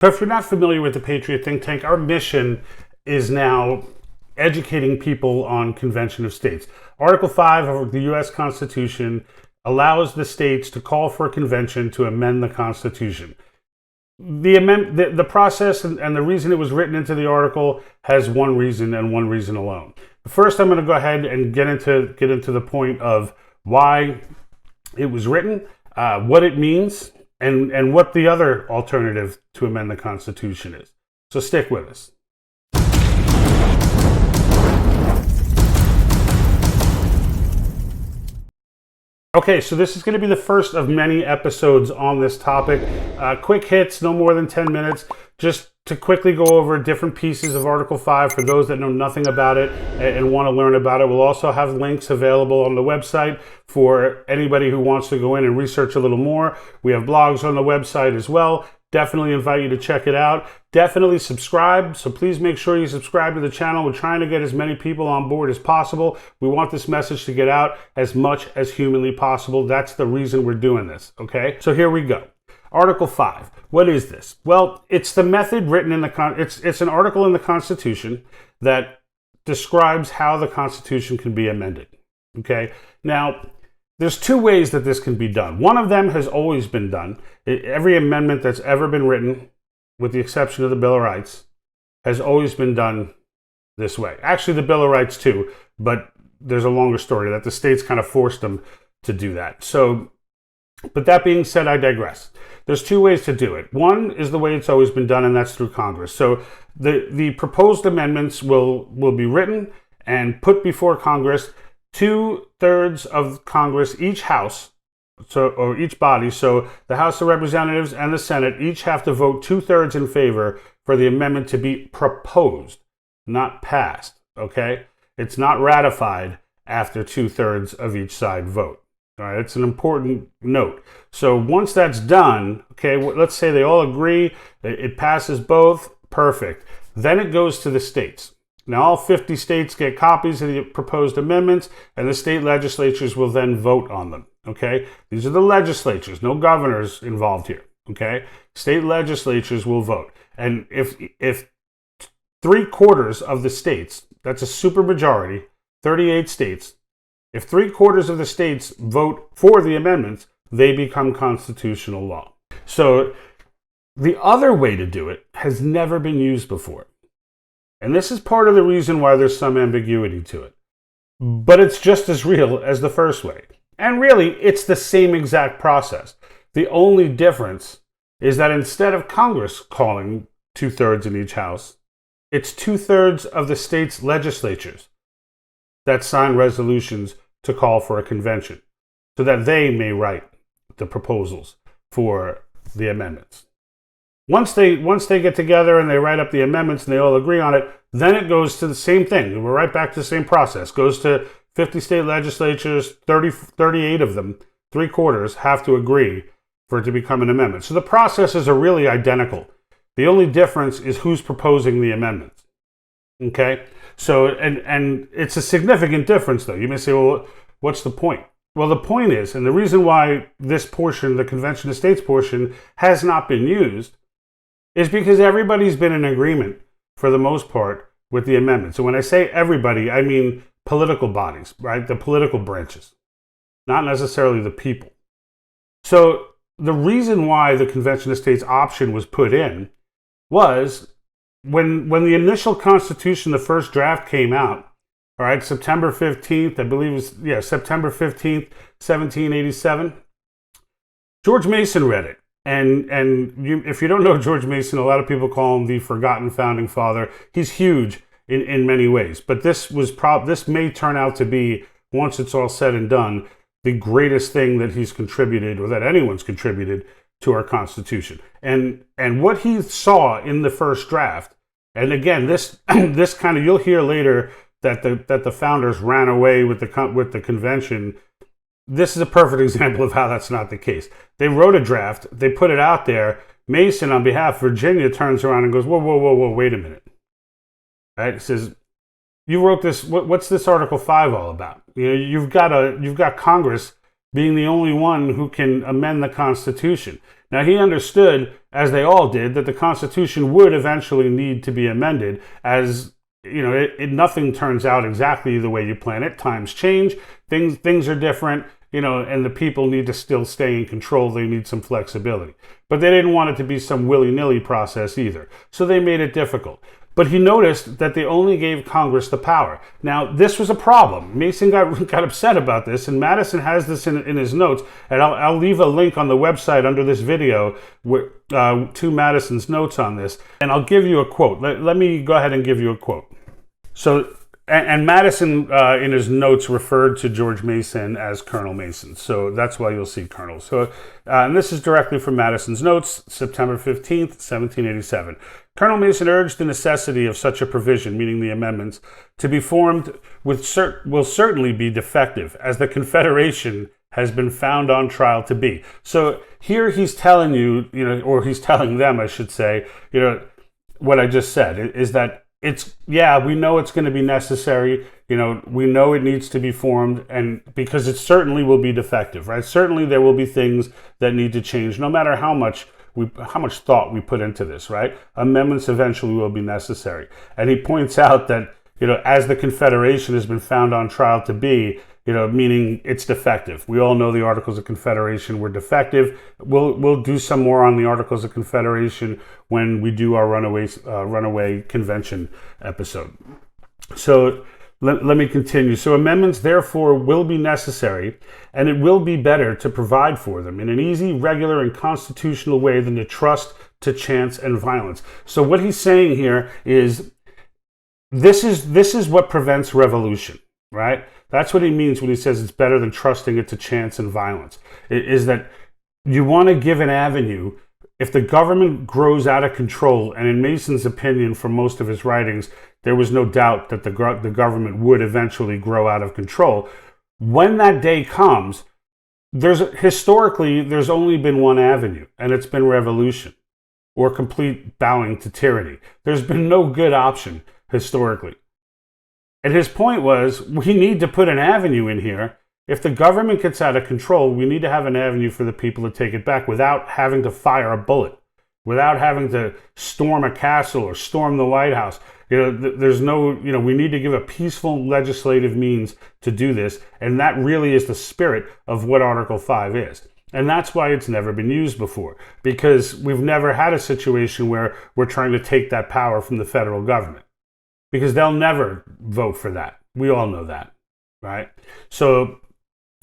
So if you're not familiar with the Patriot think tank, our mission is now educating people on Convention of States. Article 5 of the U.S. Constitution allows the states to call for a convention to amend the Constitution. The process and the reason it was written into the article has one reason and one reason alone. First, I'm going to go ahead and get into the point of why it was written, what it means, and what the other alternative to amend the Constitution is. So stick with us. Okay, so this is going to be the first of many episodes on this topic. Quick hits, no more than 10 minutes, just to quickly go over different pieces of Article 5 for those that know nothing about it and want to learn about it. We'll also have links available on the website for anybody who wants to go in and research a little more. We have blogs on the website as well. Definitely invite you to check it out. Definitely subscribe. So please make sure you subscribe to the channel. We're trying to get as many people on board as possible. We want this message to get out as much as humanly possible. That's the reason we're doing this. Okay, so here we go. Article 5. What is this? Well, it's the method written in it's an article in the Constitution that describes how the Constitution can be amended. Okay, now there's two ways that this can be done. One of them has always been done. Every amendment that's ever been written, with the exception of the Bill of Rights, has always been done this way. Actually, the Bill of Rights too, but there's a longer story that the states kind of forced them to do that. So, but that being said, I digress. There's two ways to do it. One is the way it's always been done, and that's through Congress. So the proposed amendments will be written and put before Congress. 2/3 of Congress, each house, or each body, so the House of Representatives and the Senate, each have to vote 2/3 in favor for the amendment to be proposed, not passed. Okay, it's not ratified after 2/3 of each side vote. All right, it's an important note. So once that's done, okay, let's say they all agree, it passes both, perfect. Then it goes to the states. Now, all 50 states get copies of the proposed amendments, and the state legislatures will then vote on them, okay? These are the legislatures, no governors involved here, okay? State legislatures will vote. And if 3/4 of the states, that's a supermajority, 38 states, if 3/4 of the states vote for the amendments, they become constitutional law. So the other way to do it has never been used before. And this is part of the reason why there's some ambiguity to it. But it's just as real as the first way. And really, it's the same exact process. The only difference is that instead of Congress calling 2/3 in each house, it's 2/3 of the state's legislatures that sign resolutions to call for a convention so that they may write the proposals for the amendments. Once they get together and they write up the amendments and they all agree on it, then it goes to the same thing. We're right back to the same process. Goes to 50 state legislatures, 38 of them, 3/4 have to agree for it to become an amendment. So the processes are really identical. The only difference is who's proposing the amendments. Okay? So, and it's a significant difference though. You may say, well, what's the point? Well, the point is, and the reason why this portion, the Convention of States portion, has not been used is because everybody's been in agreement, for the most part, with the amendment. So when I say everybody, I mean political bodies, right? The political branches, not necessarily the people. So the reason why the Convention of States option was put in was when the initial Constitution, the first draft came out, all right, September 15th, I believe it was, September 15th, 1787, George Mason read it. If you don't know George Mason, a lot of people call him the forgotten founding father. He's huge in many ways, but this may turn out to be, once it's all said and done, the greatest thing that he's contributed, or that anyone's contributed, to our Constitution. And what he saw in the first draft, and again, this kind of, you'll hear later that the founders ran away with the convention. This is a perfect example of how that's not the case. They wrote a draft, they put it out there. Mason, on behalf of Virginia, turns around and goes, whoa, wait a minute. Right? He says, you wrote this, what's this Article 5 all about? You know, you've got Congress being the only one who can amend the Constitution. Now, he understood, as they all did, that the Constitution would eventually need to be amended, as nothing turns out exactly the way you plan it. Times change, things are different, and the people need to still stay in control. They need some flexibility. But they didn't want it to be some willy-nilly process either. So they made it difficult. But he noticed that they only gave Congress the power. Now, this was a problem. Mason got upset about this, and Madison has this in his notes, and I'll leave a link on the website under this video to Madison's notes on this, and I'll give you a quote. Let me go ahead and give you a quote. So, and Madison in his notes referred to George Mason as Colonel Mason, so that's why you'll see Colonel. So, and this is directly from Madison's notes, September 15th, 1787. Colonel Mason urged the necessity of such a provision, meaning the amendments, to be formed will certainly be defective, as the Confederation has been found on trial to be. So here he's telling you, or he's telling them, I should say, what I just said, is that we know it's going to be necessary, we know it needs to be formed, and because it certainly will be defective, right? Certainly there will be things that need to change, no matter how much thought we put into this, right? Amendments eventually will be necessary. And he points out that, as the Confederation has been found on trial to be, meaning it's defective. We all know the Articles of Confederation were defective. We'll do some more on the Articles of Confederation when we do our runaway convention episode. So let me continue. So amendments, therefore, will be necessary, and it will be better to provide for them in an easy, regular, and constitutional way than to trust to chance and violence. So what he's saying here is, this is what prevents revolution, right? That's what he means when he says it's better than trusting it to chance and violence. It is that you want to give an avenue. If the government grows out of control, and in Mason's opinion, from most of his writings, there was no doubt that the government would eventually grow out of control. When that day comes, historically, there's only been one avenue, and it's been revolution or complete bowing to tyranny. There's been no good option historically. And his point was, we need to put an avenue in here. If the government gets out of control, we need to have an avenue for the people to take it back without having to fire a bullet, without having to storm a castle or storm the White House. There's no, we need to give a peaceful legislative means to do this. And that really is the spirit of what Article 5 is. And that's why it's never been used before, because we've never had a situation where we're trying to take that power from the federal government, because they'll never vote for that. We all know that, right? So,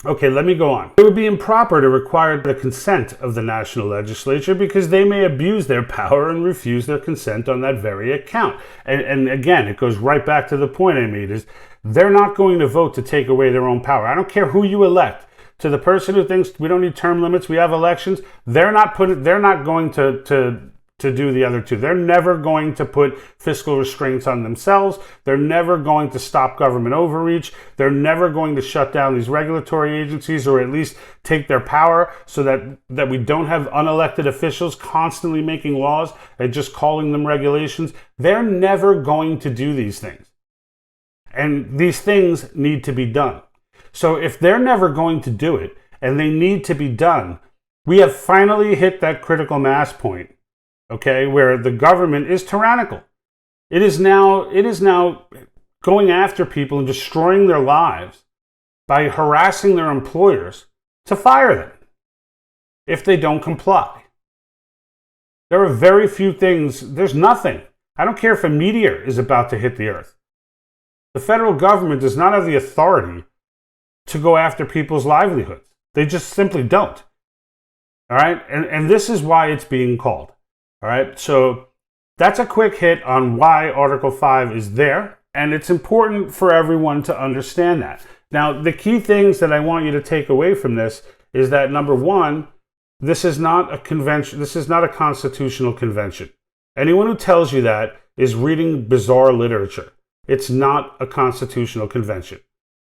okay, let me go on. It would be improper to require the consent of the national legislature, because they may abuse their power and refuse their consent on that very account. And again, it goes right back to the point I made, is they're not going to vote to take away their own power. I don't care who you elect. To the person who thinks we don't need term limits, we have elections, they're not going to do the other two. They're never going to put fiscal restraints on themselves. They're never going to stop government overreach. They're never going to shut down these regulatory agencies, or at least take their power, so that we don't have unelected officials constantly making laws and just calling them regulations. They're never going to do these things. And these things need to be done. So if they're never going to do it, and they need to be done, we have finally hit that critical mass point, okay, where the government is tyrannical. It is now going after people and destroying their lives by harassing their employers to fire them if they don't comply. There are very few things, there's nothing. I don't care if a meteor is about to hit the earth. The federal government does not have the authority to go after people's livelihoods. They just simply don't. All right? And this is why it's being called. All right? So that's a quick hit on why Article 5 is there. And it's important for everyone to understand that. Now, the key things that I want you to take away from this is that, number one, this is not a convention. This is not a constitutional convention. Anyone who tells you that is reading bizarre literature. It's not a constitutional convention.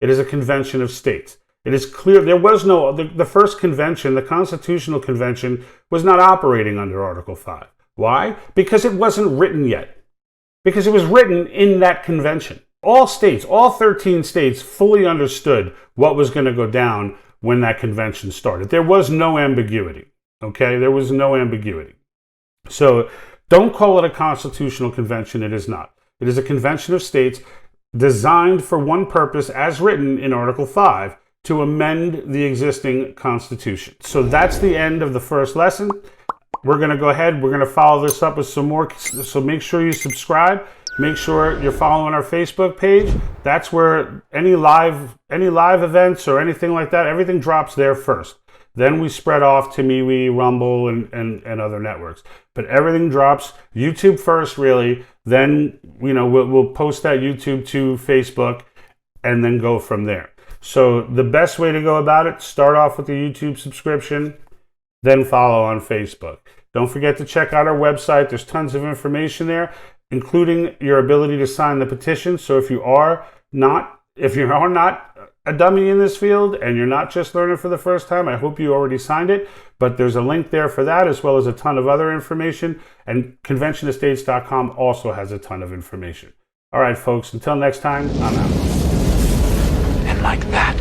It is a convention of states. It is clear there was no, the first convention, the Constitutional Convention, was not operating under Article 5. Why? Because it wasn't written yet. Because it was written in that convention. All states, all 13 states, fully understood what was going to go down when that convention started. There was no ambiguity. Okay, there was no ambiguity. So don't call it a constitutional convention. It is not. It is a convention of states designed for one purpose, as written in Article 5, to amend the existing Constitution. So that's the end of the first lesson. We're going to go ahead. We're going to follow this up with some more. So make sure you subscribe. Make sure you're following our Facebook page. That's where any live events or anything like that, everything drops there first. Then we spread off to MeWe, Rumble, and other networks. But everything drops YouTube first, really. Then we'll post that YouTube to Facebook, and then go from there. So the best way to go about it: start off with the YouTube subscription, then follow on Facebook. Don't forget to check out our website. There's tons of information there, including your ability to sign the petition. So if you are not a dummy in this field and you're not just learning for the first time, I hope you already signed it, but there's a link there for that, as well as a ton of other information. And conventionestates.com also has a ton of information. All right, folks, until next time, I'm out. And like that,